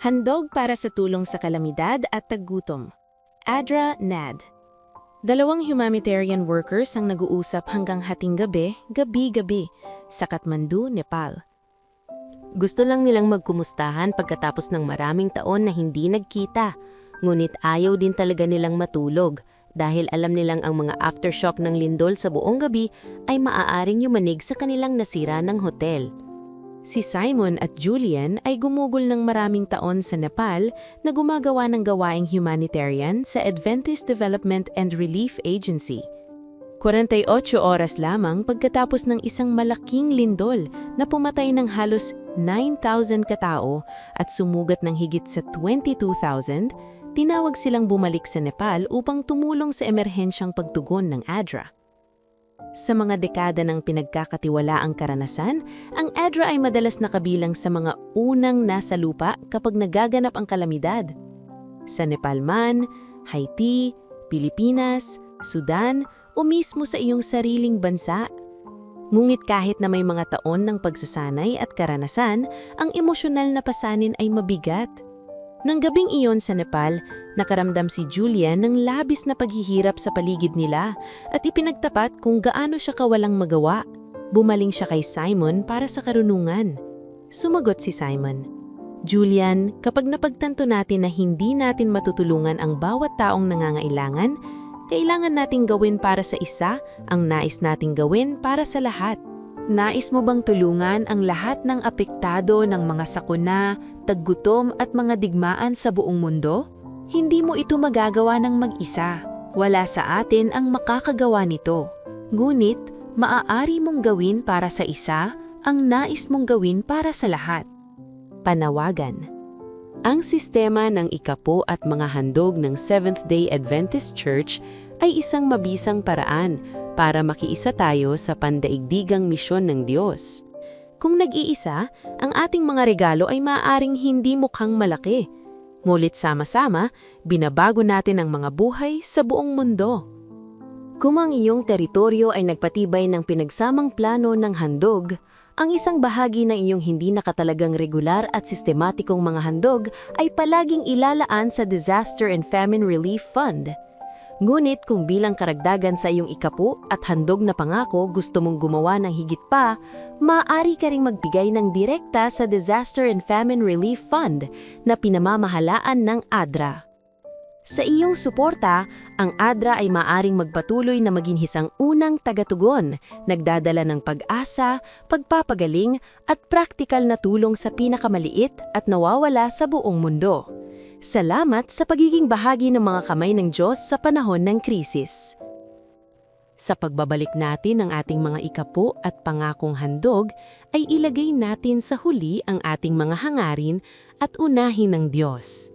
Handog para sa tulong sa kalamidad at taggutom. ADRA NAD. Dalawang humanitarian workers ang nag-uusap hanggang hating gabi-gabi, sa Kathmandu, Nepal. Gusto lang nilang magkumustahan pagkatapos ng maraming taon na hindi nagkita. Ngunit ayaw din talaga nilang matulog dahil alam nilang ang mga aftershock ng lindol sa buong gabi ay maaaring yumanig sa kanilang nasira ng hotel. Si Simon at Julian ay gumugol ng maraming taon sa Nepal na gumagawa ng gawaing humanitarian sa Adventist Development and Relief Agency. 48 oras lamang pagkatapos ng isang malaking lindol na pumatay ng halos 9,000 katao at sumugat ng higit sa 22,000, tinawag silang bumalik sa Nepal upang tumulong sa emerhensyang pagtugon ng ADRA. Sa mga dekada ng pinagkakatiwalaang karanasan, ang ADRA ay madalas nakabilang sa mga unang nasa lupa kapag nagaganap ang kalamidad. Sa Nepal man, Haiti, Pilipinas, Sudan, o mismo sa iyong sariling bansa. Ngunit kahit na may mga taon ng pagsasanay at karanasan, ang emosyonal na pasanin ay mabigat. Nang gabing iyon sa Nepal, nakaramdam si Julian ng labis na paghihirap sa paligid nila at ipinagtapat kung gaano siya kawalang magawa. Bumaling siya kay Simon para sa karunungan. Sumagot si Simon, "Julian, kapag napagtanto natin na hindi natin matutulungan ang bawat taong nangangailangan, kailangan nating gawin para sa isa ang nais nating gawin para sa lahat." Nais mo bang tulungan ang lahat ng apektado ng mga sakuna, taggutom at mga digmaan sa buong mundo? Hindi mo ito magagawa ng mag-isa. Wala sa atin ang makakagawa nito. Ngunit, maaari mong gawin para sa isa ang nais mong gawin para sa lahat. Panawagan. Ang sistema ng ikapo at mga handog ng Seventh-day Adventist Church ay isang mabisang paraan para makiisa tayo sa pandaigdigang misyon ng Diyos. Kung nag-iisa, ang ating mga regalo ay maaaring hindi mukhang malaki. Ngunit sama-sama, binabago natin ang mga buhay sa buong mundo. Kung ang iyong teritoryo ay nagpatibay ng pinagsamang plano ng handog, ang isang bahagi ng iyong hindi nakatalagang regular at sistematikong mga handog ay palaging ilalaan sa Disaster and Famine Relief Fund. Ngunit kung bilang karagdagan sa iyong ikapu at handog na pangako gusto mong gumawa ng higit pa, maaari ka ring magbigay ng direkta sa Disaster and Famine Relief Fund na pinamamahalaan ng ADRA. Sa iyong suporta, ang ADRA ay maaaring magpatuloy na maging isang unang tagatugon, nagdadala ng pag-asa, pagpapagaling at praktikal na tulong sa pinakamaliit at nawawala sa buong mundo. Salamat sa pagiging bahagi ng mga kamay ng Diyos sa panahon ng krisis. Sa pagbabalik natin ng ating mga ikapo at pangakong handog, ay ilagay natin sa huli ang ating mga hangarin at unahin ng Diyos.